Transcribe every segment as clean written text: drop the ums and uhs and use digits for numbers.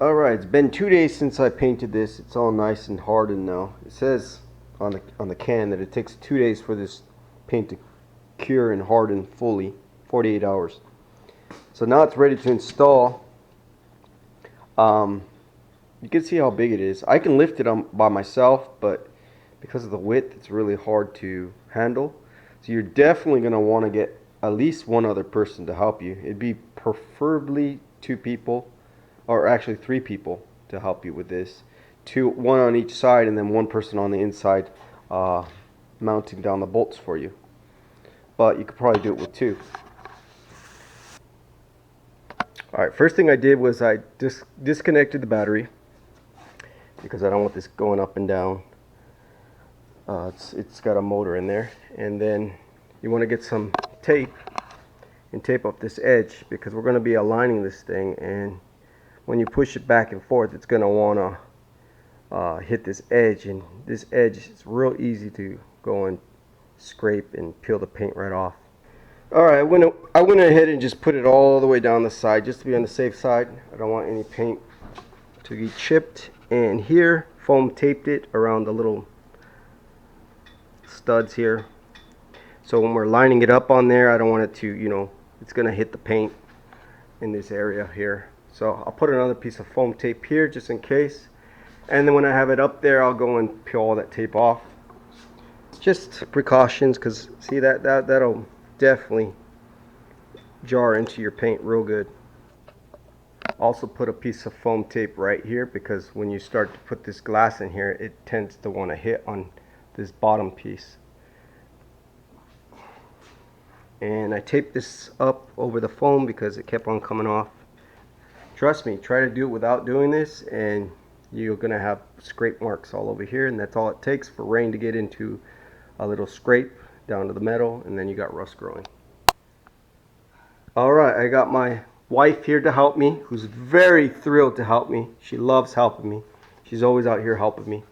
Alright, it's been 2 days since I painted this. It's all nice and hardened now. It says on the can that it takes 2 days for this paint to cure and harden fully, 48 hours. So now it's ready to install. You can see how big it is. I can lift it by myself, but because of the width, it's really hard to handle. So you're definitely going to want to get at least one other person to help you. It'd be preferably 2 people, or actually 3 people to help you with this. One on each side, and then one person on the inside mounting down the bolts for you. But you could probably do it with 2. Alright, first thing I did was I disconnected the battery because I don't want this going up and down. It's got a motor in there. And then you want to get some tape and tape up this edge because we're going to be aligning this thing, and when you push it back and forth, it's going to want to hit this edge, and this edge is real easy to go and scrape and peel the paint right off. Alright, I went ahead and just put it all the way down the side just to be on the safe side. I don't want any paint to be chipped. And here, foam taped it around the little studs here. So when we're lining it up on there, I don't want it to, it's going to hit the paint in this area here. So I'll put another piece of foam tape here just in case. And then when I have it up there, I'll go and peel all that tape off. Just precautions, because see that'll definitely jar into your paint real good. Also put a piece of foam tape right here, because when you start to put this glass in here, it tends to want to hit on this bottom piece. And I taped this up over the foam because it kept on coming off. Trust me, try to do it without doing this and you're gonna have scrape marks all over here, and that's all it takes for rain to get into a little scrape down to the metal, and then you got rust growing. Alright, I got my wife here to help me, who's very thrilled to help me. She loves helping me. She's always out here helping me.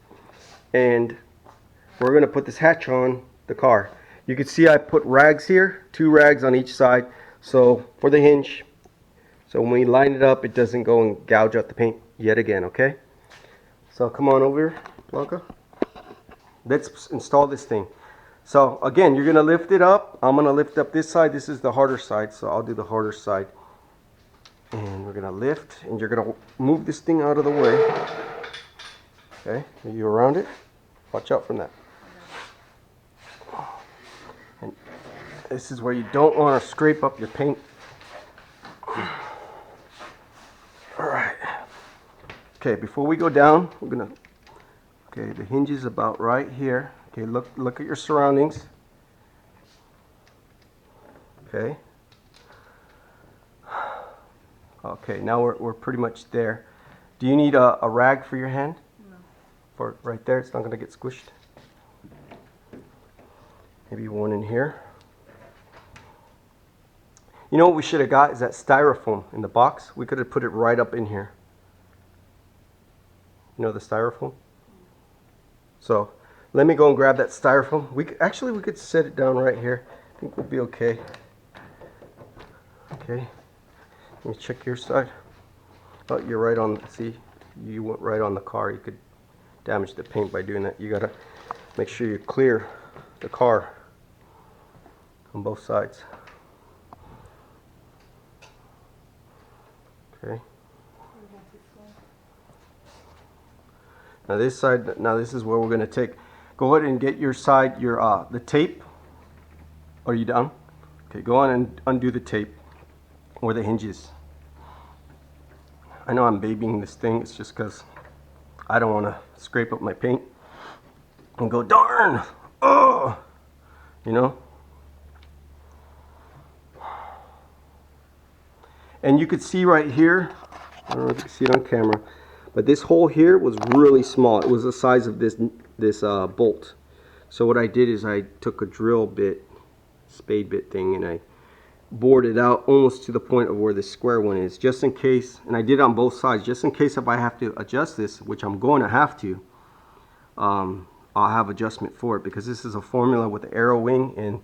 And we're gonna put this hatch on the car. You can see I put rags here, 2 rags on each side, so for the hinge, so when we line it up, it doesn't go and gouge out the paint yet again, okay? So come on over here, Blanca. Let's install this thing. So again, you're gonna lift it up. I'm gonna lift up this side. This is the harder side, so I'll do the harder side. And we're gonna lift, and you're gonna move this thing out of the way. Okay, are you around it? Watch out from that. And this is where you don't want to scrape up your paint. Alright. Okay, before we go down, we're gonna, okay, the hinge is about right here. Okay, look at your surroundings. Okay. Okay, now we're pretty much there. Do you need a rag for your hand? No. For right there, it's not gonna get squished. Maybe one in here. You know what we should have got is that styrofoam in the box. We could have put it right up in here. You know the styrofoam? So let me go and grab that styrofoam. We could set it down right here. I think we'll be okay. Okay. Let me check your side. Oh, you're right on. See, you went right on the car. You could damage the paint by doing that. You gotta make sure you clear the car on both sides. Okay. Now this side. Now this is where we're gonna take. Go ahead and get your side. The tape. Are you done? Okay. Go on and undo the tape where the hinge is. I know I'm babying this thing. It's just because I don't want to scrape up my paint and go darn. Oh, you know. And you could see right here, I don't know if you can see it on camera, but this hole here was really small. It was the size of this bolt. So what I did is I took a drill bit, spade bit thing, and I bored it out almost to the point of where the square one is, just in case, and I did it on both sides, just in case if I have to adjust this, which I'm going to have to, I'll have adjustment for it, because this is a formula with the arrow wing, and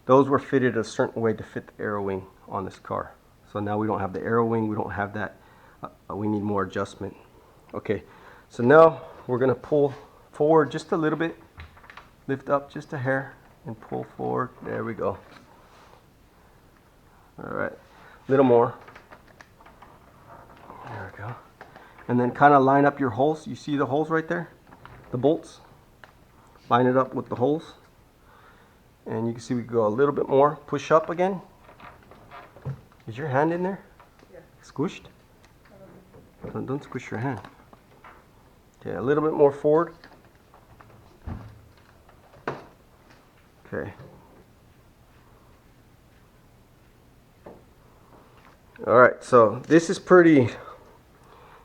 those were fitted a certain way to fit the arrow wing on this car. So now we don't have the arrow wing, we don't have that we need more adjustment. Okay, so now we're gonna pull forward just a little bit, lift up just a hair and pull forward. There we go. All right, a little more. There we go. And then kind of line up your holes. You see the holes right there? The bolts? Line it up with the holes. And you can see we go a little bit more. Push up again. Is your hand in there? Yeah. Squished? Don't squish your hand. Okay, a little bit more forward. Okay. Alright, so this is pretty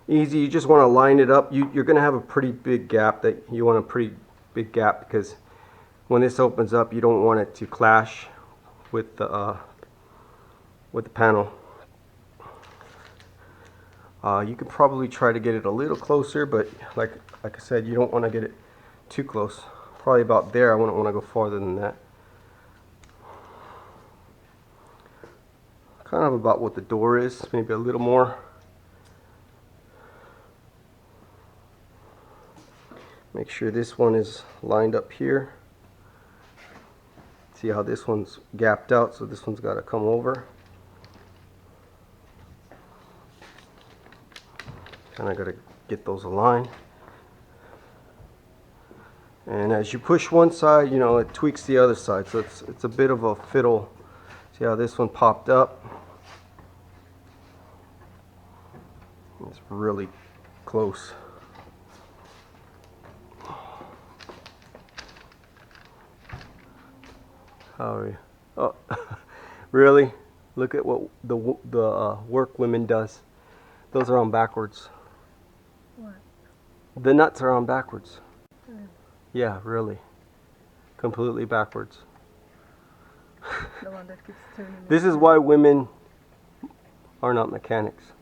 easy. You just want to line it up. You're going to have a pretty big gap. You want a pretty big gap because when this opens up, you don't want it to clash with the panel. You could probably try to get it a little closer, but like I said, you don't want to get it too close. Probably about there. I wouldn't want to go farther than that. Kind of about what the door is, maybe a little more. Make sure this one is lined up here. See how this one's gapped out, so this one's got to come over. Kind of got to get those aligned. And as you push one side, you know, it tweaks the other side, so it's a bit of a fiddle. See how this one popped up? It's really close. How are you? Oh, really? Look at what the work women does. Those are on backwards. What? The nuts are on backwards. Mm. Yeah, really. Completely backwards. The one that keeps turning. This is why women are not mechanics.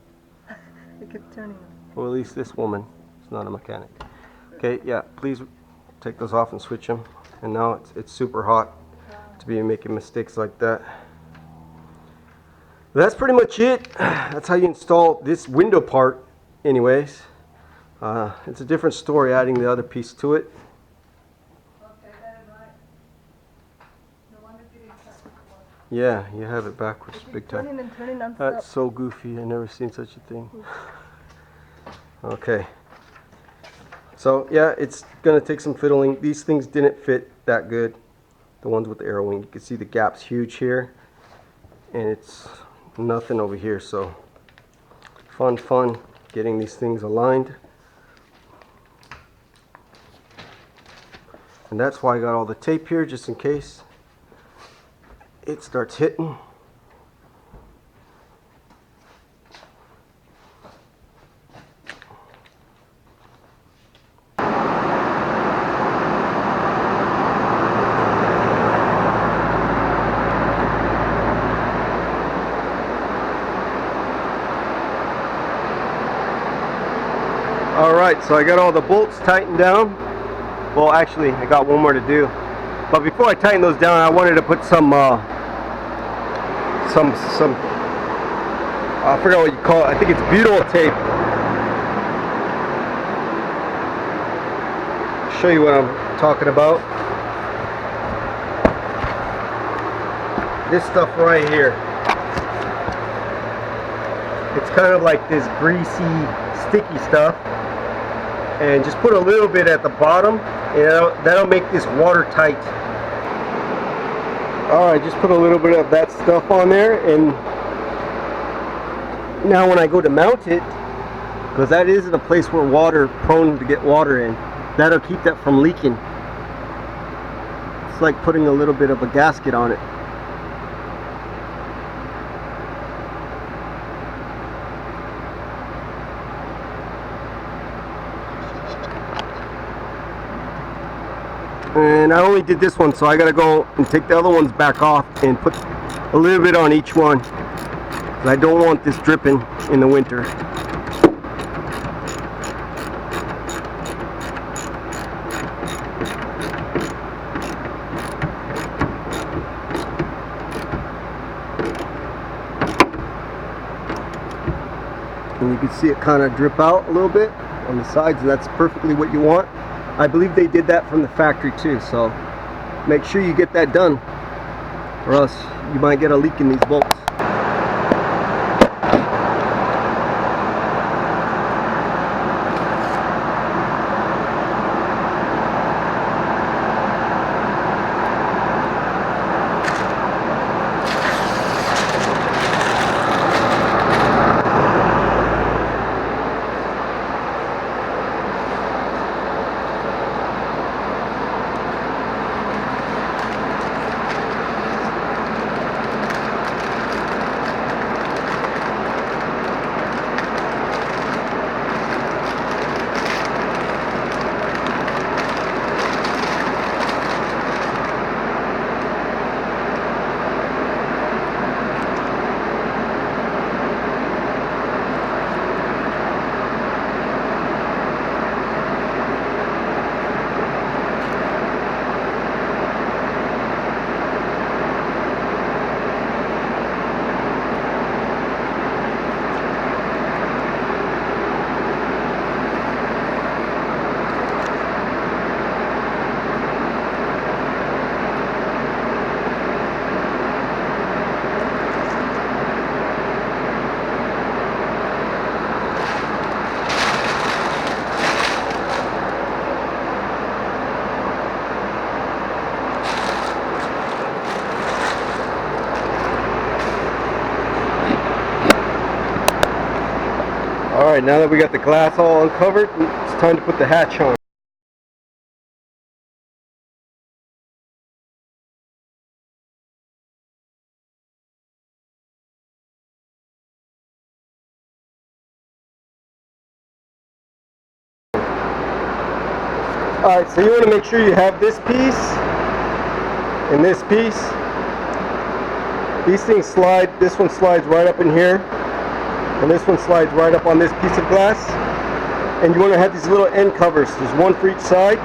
They keep turning. Well, at least this woman is not a mechanic. Okay, yeah, please take those off and switch them. And now it's super hot to be making mistakes like that. That's pretty much it. That's how you install this window part anyways. It's a different story adding the other piece to it. Yeah, you have it backwards big time. Turning and turning non-stop. That's so goofy. I've never seen such a thing. Okay. So yeah, it's gonna take some fiddling. These things didn't fit that good. The ones with the arrow wing. You can see the gap's huge here. And it's nothing over here. So fun getting these things aligned. And that's why I got all the tape here, just in case it starts hitting. Alright, so I got all the bolts tightened down. Well, actually, I got one more to do. But before I tighten those down, I wanted to put some I forgot what you call it. I think it's butyl tape. I'll show you what I'm talking about. This stuff right here. It's kind of like this greasy, sticky stuff. And just put a little bit at the bottom, and that'll make this watertight. Alright, just put a little bit of that stuff on there, and now when I go to mount it, because that is in a place where water, prone to get water in, that'll keep that from leaking. It's like putting a little bit of a gasket on it. And I only did this one, so I gotta go and take the other ones back off and put a little bit on each one. I don't want this dripping in the winter. and you can see it kind of drip out a little bit on the sides, and that's perfectly what you want. I believe they did that from the factory too, so make sure you get that done, or else you might get a leak in these bolts. Alright, now that we got the glass all uncovered, it's time to put the hatch on. Alright, so you want to make sure you have this piece and this piece. These things slide, this one slides right up in here, and this one slides right up on this piece of glass. And you want to have these little end covers. There's one for each side.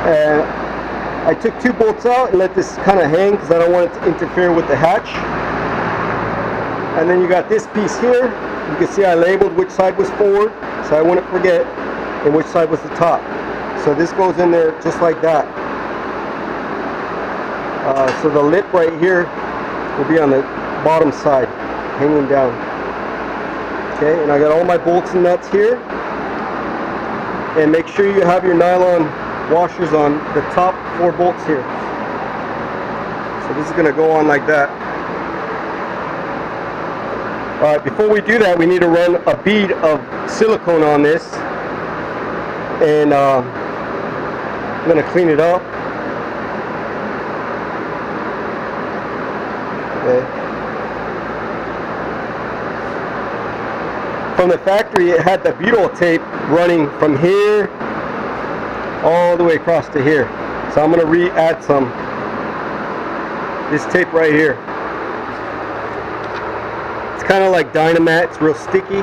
And I took 2 bolts out and let this kind of hang because I don't want it to interfere with the hatch. And then you got this piece here. You can see I labeled which side was forward, so I wouldn't forget, and which side was the top. So this goes in there just like that. So the lip right here will be on the bottom side, hanging down. Okay, and I got all my bolts and nuts here. And make sure you have your nylon washers on the top 4 bolts here. So this is going to go on like that. Alright, before we do that, we need to run a bead of silicone on this. And I'm going to clean it up. Okay. From the factory, it had the butyl tape running from here all the way across to here. So I'm going to re-add some. This tape right here. It's kind of like Dynamat. It's real sticky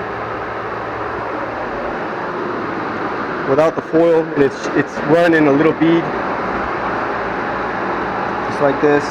without the foil, and it's run in a little bead, just like this.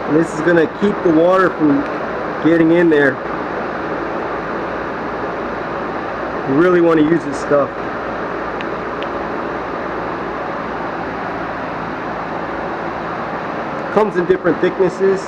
And this is going to keep the water from getting in there. You really want to use this stuff. Comes in different thicknesses.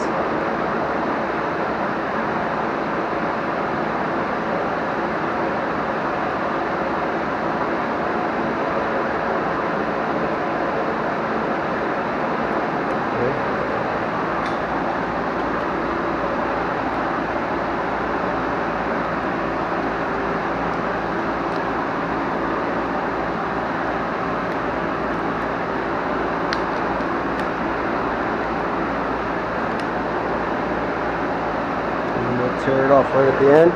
off right at the end.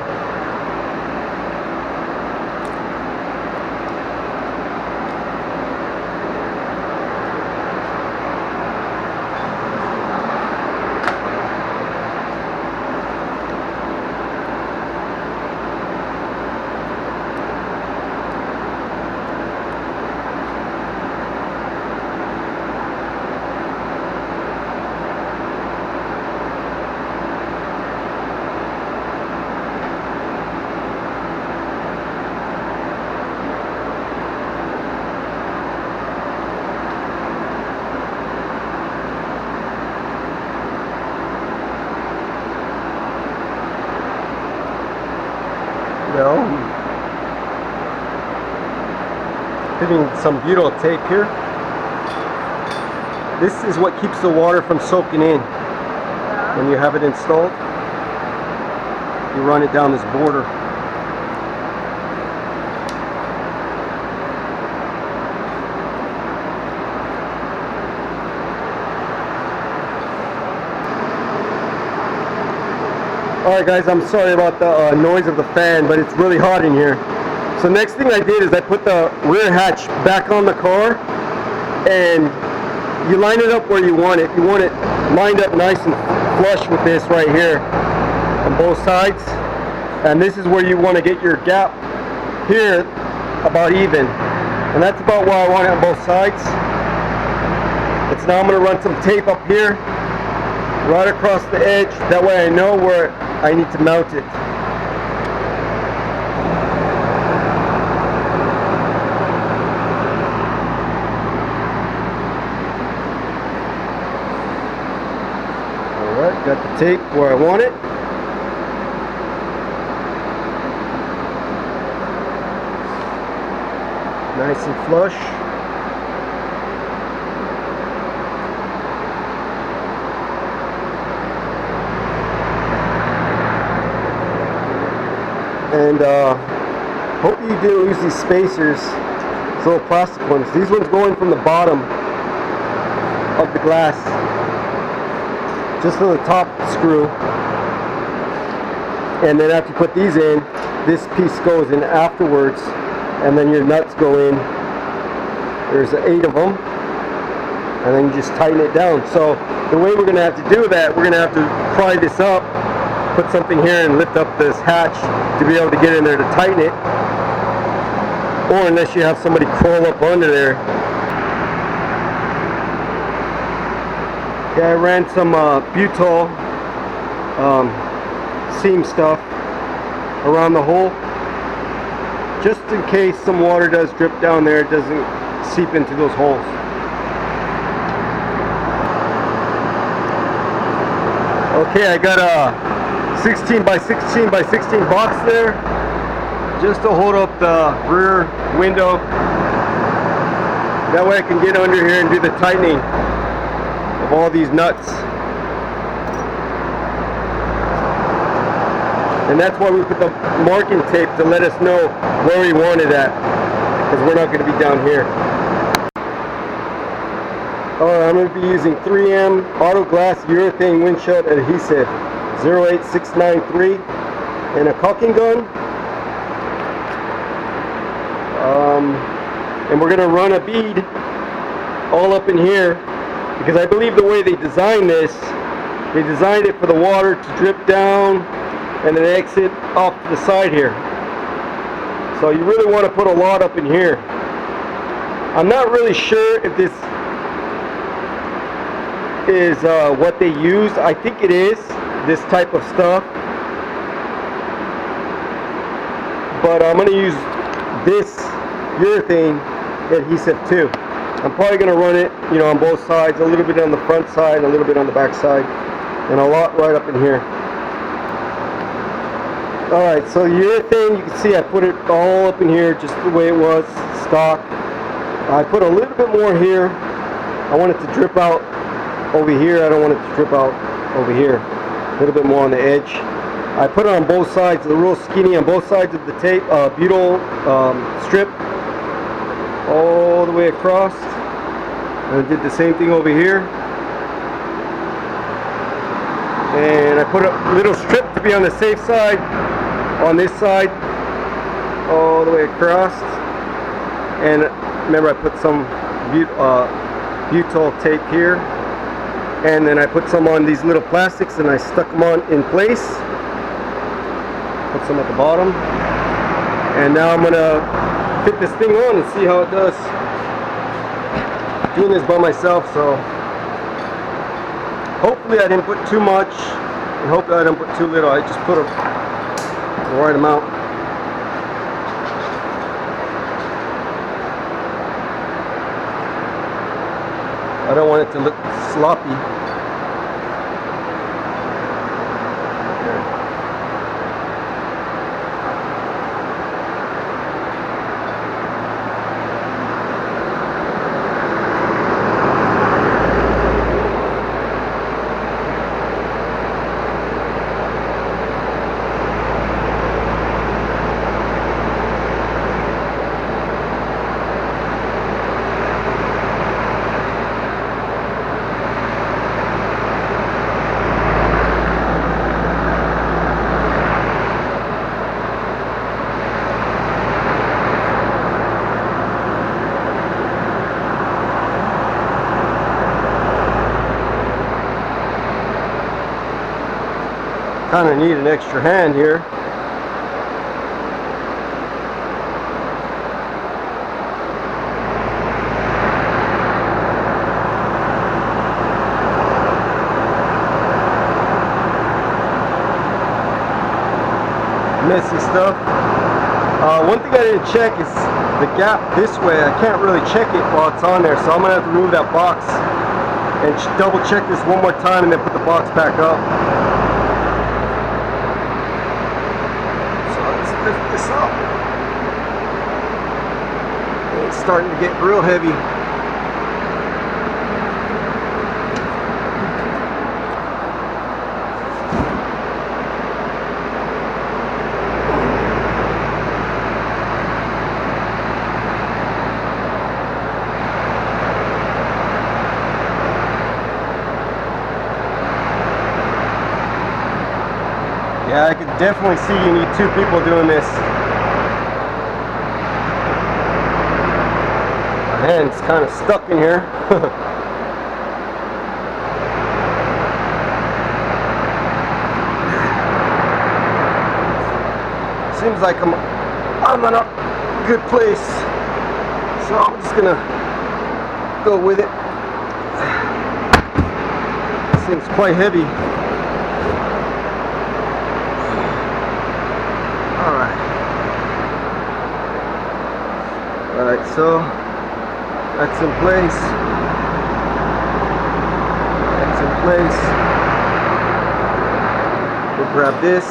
No. Fitting some butyl tape here. This is what keeps the water from soaking in when you have it installed. You run it down this border. Alright guys, I'm sorry about the noise of the fan, but it's really hot in here. So next thing I did is I put the rear hatch back on the car, and you line it up where you want it. You want it lined up nice and flush with this right here on both sides. And this is where you want to get your gap here about even. And that's about where I want it on both sides. It's now I'm going to run some tape up here, right across the edge. That way I know where I need to mount it. Alright, got the tape where I want it. Nice and flush. And hope you didn't use these spacers, these little plastic ones. These ones go in from the bottom of the glass, just to the top screw. And then after you put these in, this piece goes in afterwards, and then your nuts go in. There's 8 of them, and then you just tighten it down. So the way we're going to have to do that, we're going to have to pry this up, put something here and lift up this hatch to be able to get in there to tighten it, or unless you have somebody crawl up under there. Yeah, I ran some butyl seam stuff around the hole, just in case some water does drip down there, it doesn't seep into those holes. Okay, I got a 16 by 16 by 16 box there, just to hold up the rear window. That way I can get under here and do the tightening of all these nuts. And that's why we put the marking tape, to let us know where we want it at, because we're not going to be down here. Alright, I'm going to be using 3M Auto Glass Urethane Windshield Adhesive 08693 and a caulking gun. And we're going to run a bead all up in here, because I believe the way they designed this, they designed it for the water to drip down and then exit off to the side here. So you really want to put a lot up in here. I'm not really sure if this is what they use. I think it is this type of stuff, but I'm going to use this urethane adhesive too. I'm probably going to run it, you know, on both sides, a little bit on the front side, a little bit on the back side, and a lot right up in here. Alright, so urethane, you can see I put it all up in here just the way it was, stock. I put a little bit more here. I want it to drip out over here. I don't want it to drip out over here. A little bit more on the edge. I put it on both sides, real skinny on both sides of the tape, butyl strip, all the way across. And I did the same thing over here. And I put a little strip to be on the safe side on this side, all the way across. And remember, I put some butyl tape here, and then I put some on these little plastics and I stuck them on in place. Put some at the bottom, and now I'm gonna fit this thing on and see how it does. Doing this by myself, so hopefully I didn't put too much, and hopefully I didn't put too little. I just put the right amount. I don't want it to look sloppy. Kind of need an extra hand here. Messy stuff. One thing I didn't check is the gap this way. I can't really check it while it's on there, so I'm gonna have to remove that box and double check this one more time and then put the box back up. Lift this up. It's starting to get real heavy. Yeah, I could definitely see you need two people doing this. My hand's kind of stuck in here. Seems like I'm in a good place. So I'm just gonna go with it. This thing's quite heavy. Alright, so that's in place. That's in place. We'll grab this.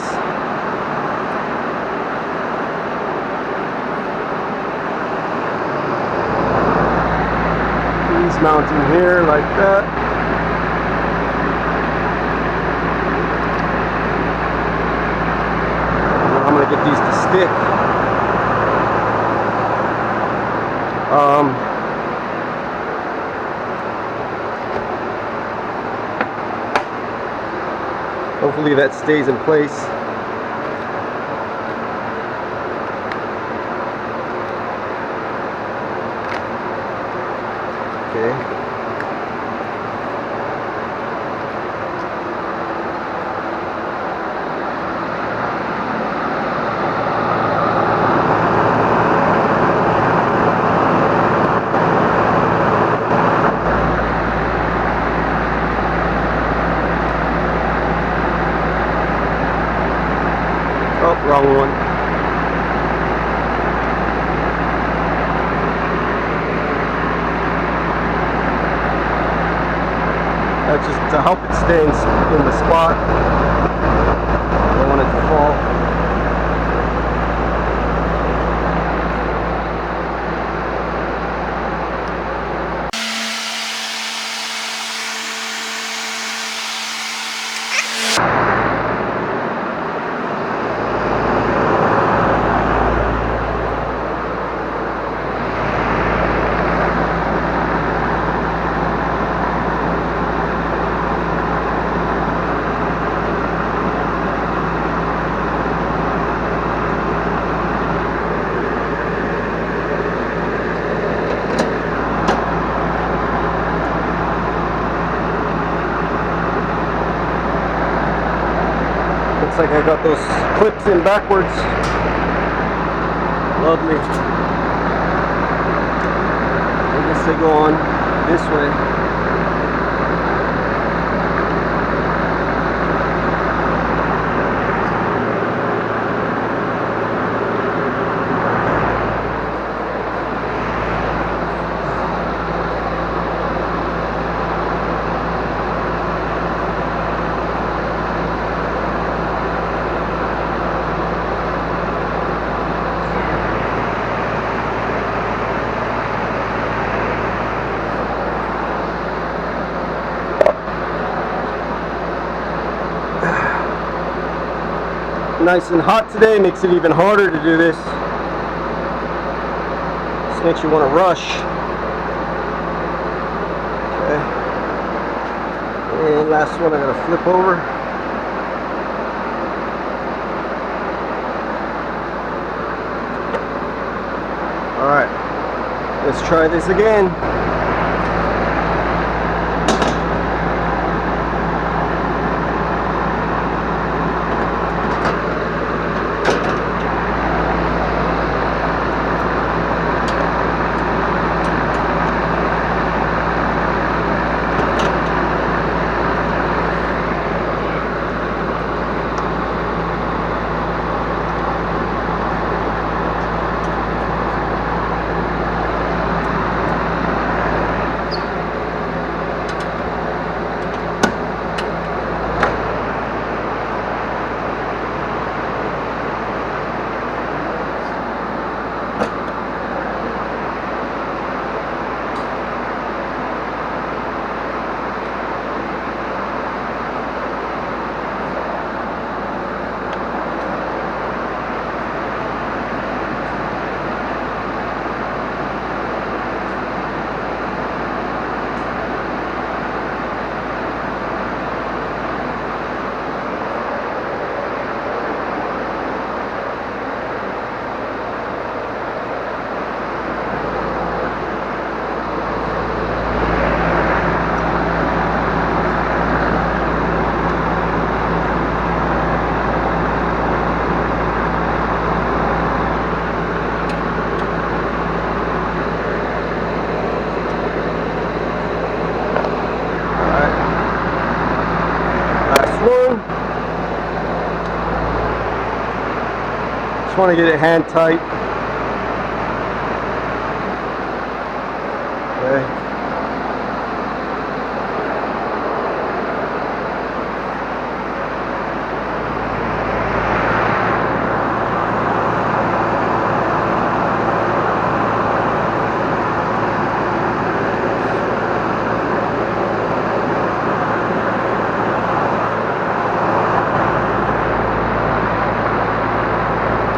These mount in here like that. Now I'm going to get these to stick. Hopefully that stays in place. Okay. Oh, wrong one. That's just to help it stay in the spot. I don't want it to fall. looks like I got those clips in backwards. Lovely. I guess they go on this way. Nice and hot today, makes it even harder to do this. This makes you want to rush. Okay. And last one I gotta flip over. Alright, let's try this again. Just want to get it hand tight. Okay.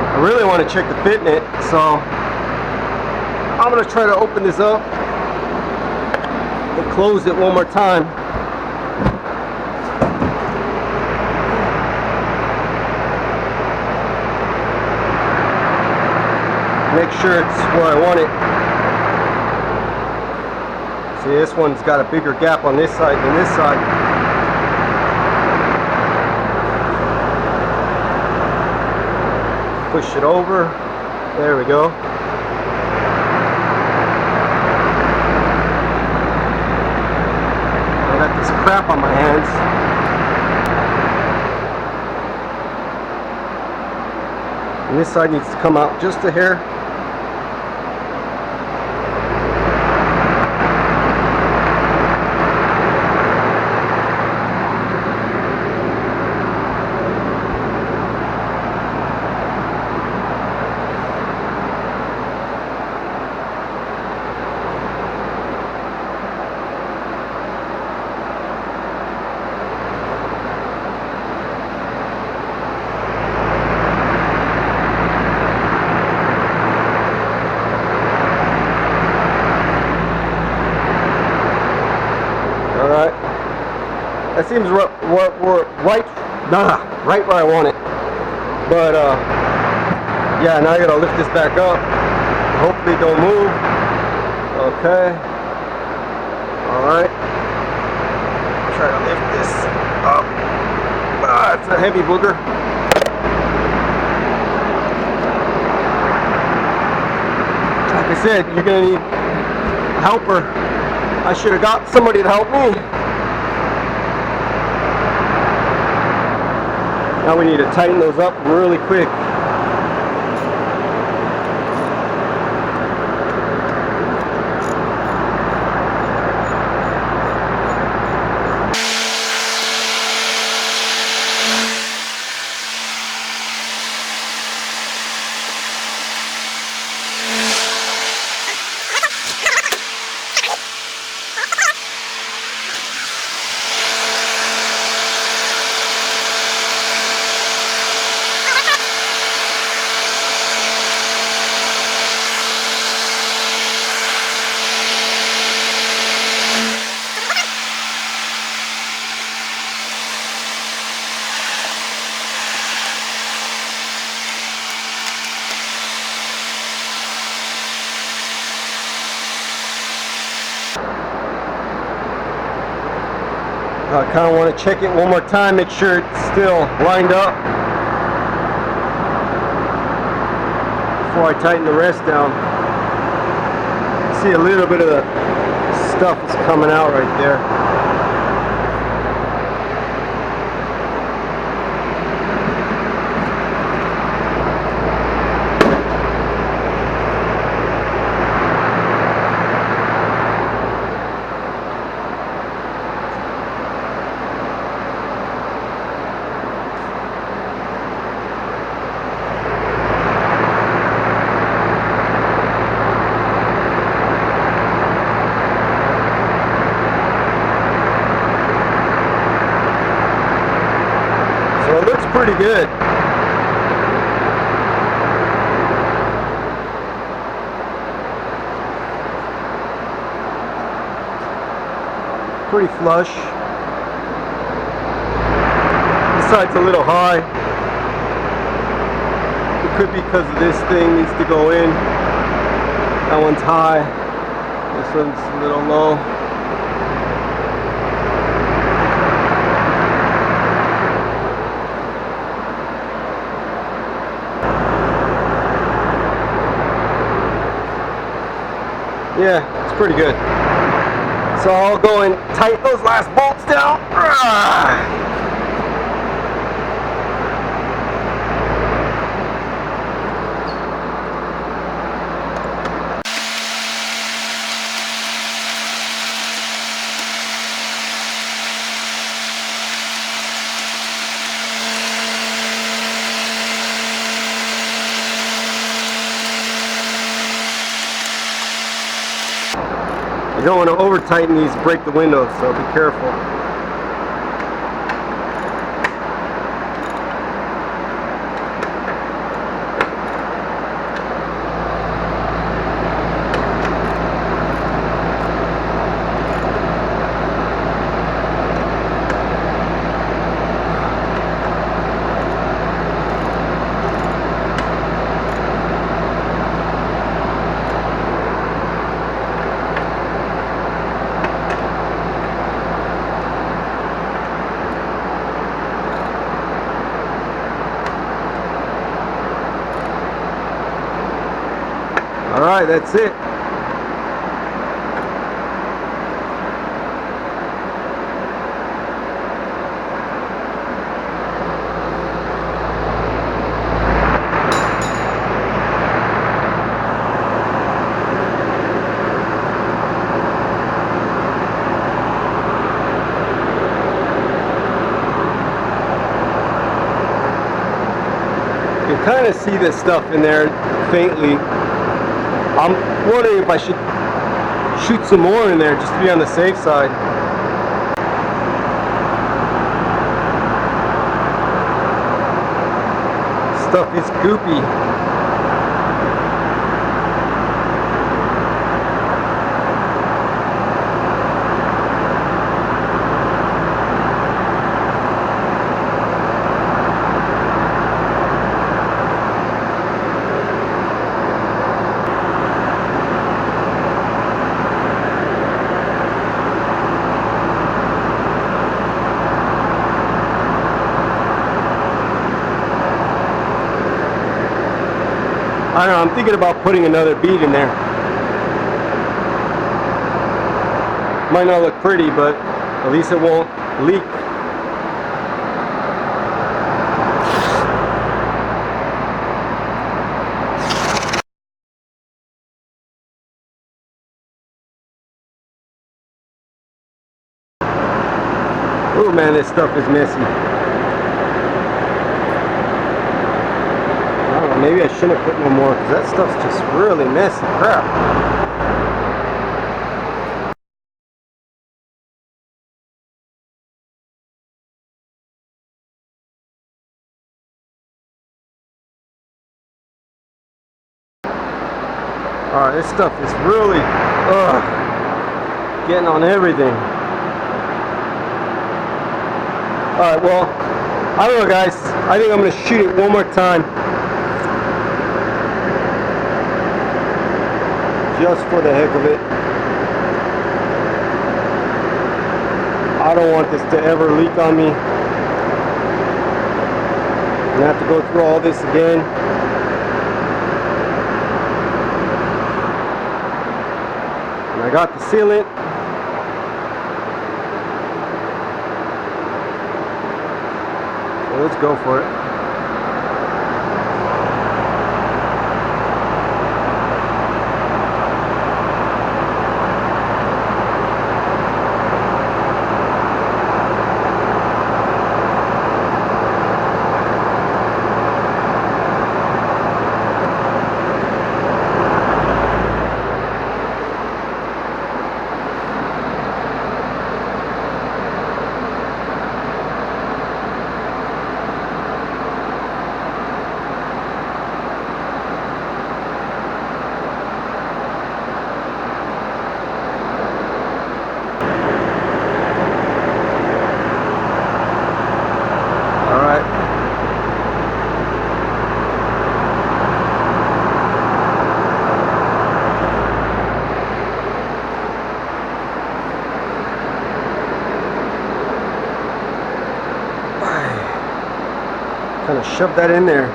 I really want to check the fit in it, so I'm going to try to open this up and close it one more time. Make sure it's where I want it. See, this one's got a bigger gap on this side than this side. Push it over. There we go. I got this crap on my hands. And this side needs to come out just a hair. That seems right where I want it. But yeah, now I gotta lift this back up. Hopefully it don't move. Okay. Alright. Try to lift this up. It's a heavy booger. I said, you're gonna need a helper. I should have got somebody to help me. Now we need to tighten those up really quick. I kind of want to check it one more time, make sure it's still lined up before I tighten the rest down. See a little bit of the stuff is coming out right there. So it looks pretty good. Pretty flush. This side's a little high. It could be because this thing needs to go in. That one's high. This one's a little low. Yeah, it's pretty good. So I'll go and tighten those last bolts down. You don't want to over tighten these, break the windows, so be careful. Alright, that's it. You can kind of see this stuff in there faintly. I'm wondering if I should shoot some more in there just to be on the safe side. Stuff is goopy. I don't know, I'm thinking about putting another bead in there. Might not look pretty, but at least it won't leak. Oh man, this stuff is messy. I don't know, maybe I shouldn't have put no more because that stuff's just really messy. Crap. Alright, this stuff is really getting on everything. Alright, well, I don't know guys. I think I'm going to shoot it one more time. Just for the heck of it. I don't want this to ever leak on me. I'm going to have to go through all this again. I got the sealant. So let's go for it. Kind of shove that in there.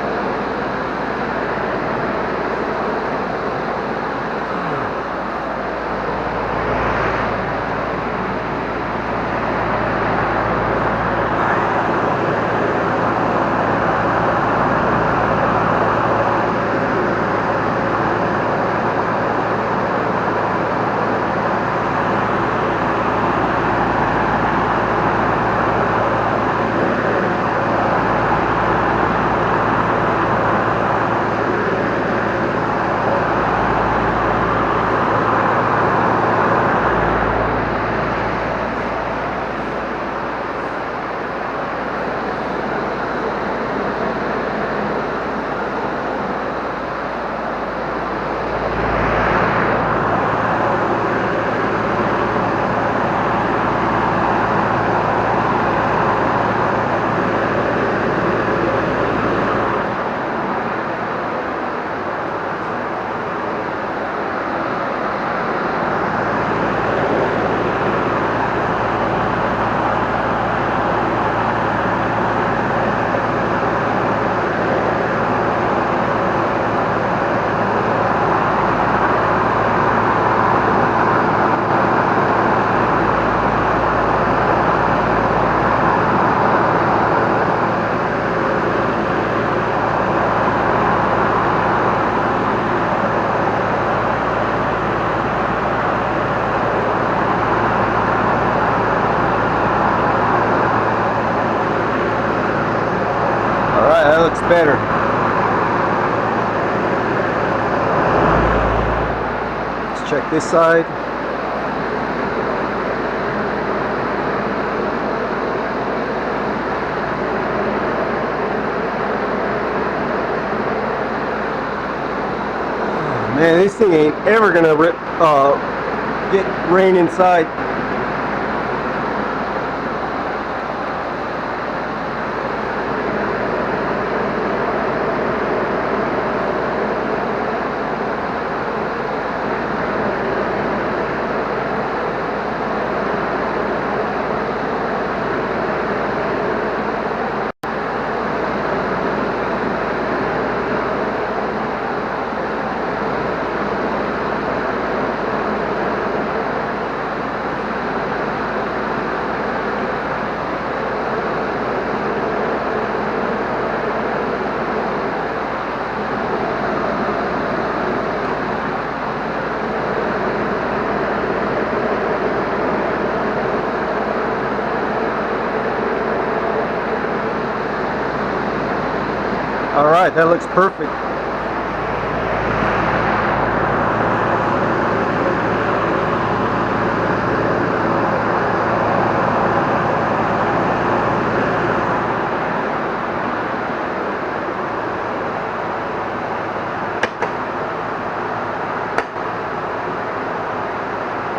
That looks better. Let's check this side. Man, this thing ain't ever gonna get rain inside. Alright, that looks perfect.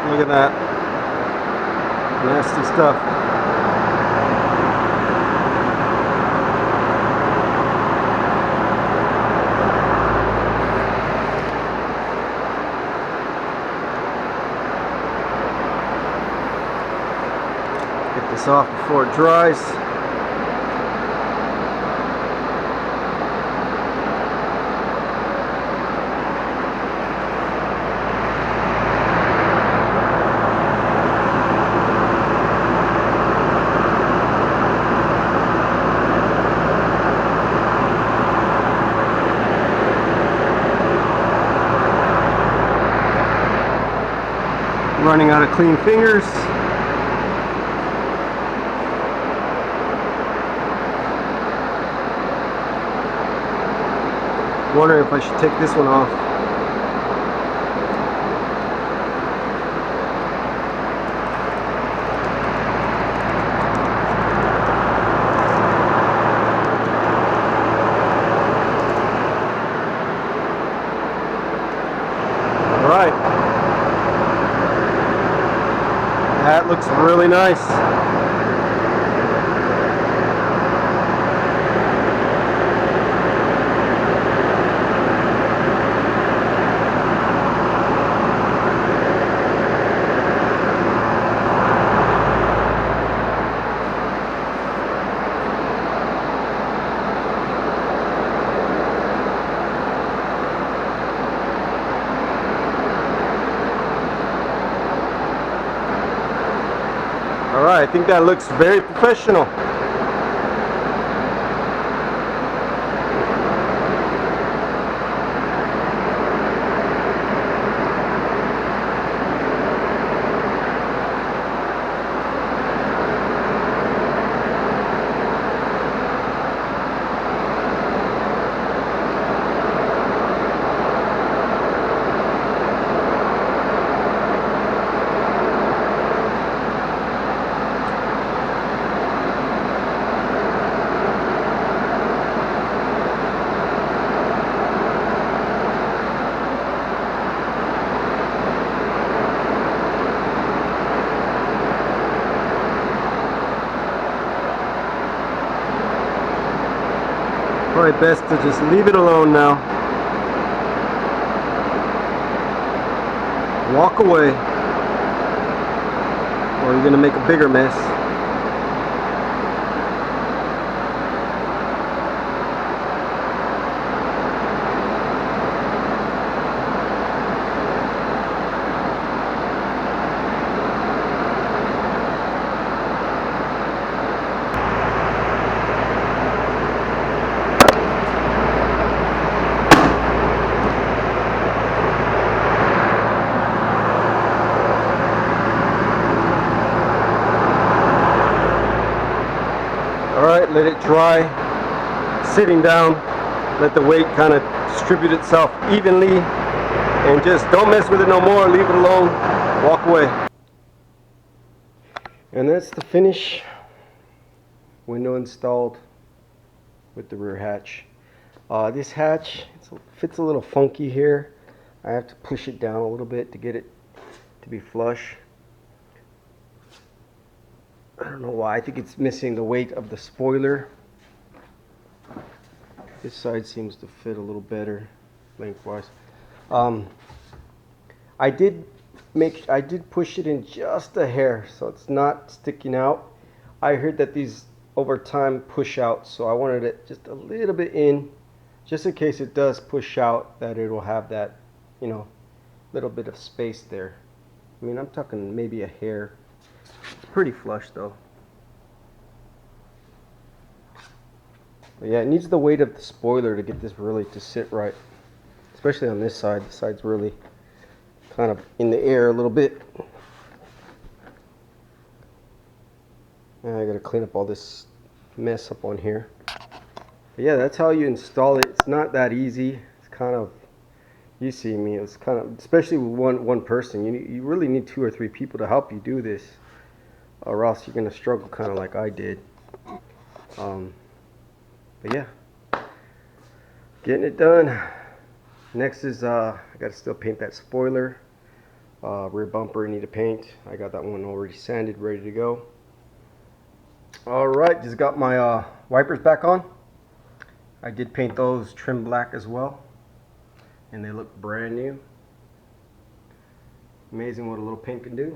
Look at that. Nasty stuff. Get this off before it dries. Running out of clean fingers. Wondering if I should take this one off. All right. That looks really nice. Alright, I think that looks very professional. Probably best to just leave it alone now. Walk away, or you're going to make a bigger mess. Alright, let it dry, sitting down, let the weight kind of distribute itself evenly, and just don't mess with it no more, leave it alone, walk away. And that's the finish. Window installed with the rear hatch. This hatch fits a little funky here. I have to push it down a little bit to get it to be flush. I don't know why. I think it's missing the weight of the spoiler. This side seems to fit a little better lengthwise. I did push it in just a hair, so it's not sticking out. I heard that these over time push out, so I wanted it just a little bit in, just in case it does push out, that it will have that, you know, little bit of space there. I mean, I'm talking maybe a hair. It's pretty flush though. But yeah, it needs the weight of the spoiler to get this really to sit right, especially on this side. The side's really kind of in the air a little bit. And I gotta clean up all this mess up on here. But But yeah, that's how you install it. It's not that easy. It's kind of, you see me, it's kind of, especially with one person, you really need 2 or 3 people to help you do this, or else you're gonna struggle kind of like I did. But yeah, getting it done. Next is I gotta still paint that spoiler. Rear bumper I need to paint. I got that one already sanded, ready to go. Alright, just got my wipers back on. I did paint those trim black as well, and they look brand new. Amazing what a little paint can do.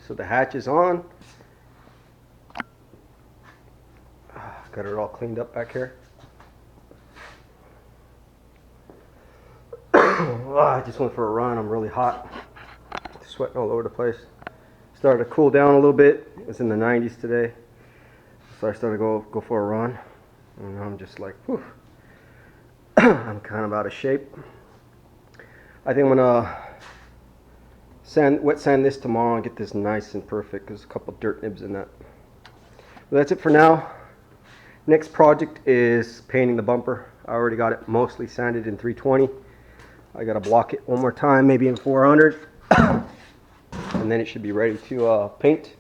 So the hatch is on. Got it all cleaned up back here. I just went for a run. I'm really hot. Sweating all over the place. Started to cool down a little bit. It was in the 90s today. So I started to go for a run. And I'm just like, whew. I'm kind of out of shape. I think I'm gonna wet sand this tomorrow and get this nice and perfect. There's a couple dirt nibs in that. But that's it for now. Next project is painting the bumper. I already got it mostly sanded in 320. I gotta block it one more time, maybe in 400. And then it should be ready to paint.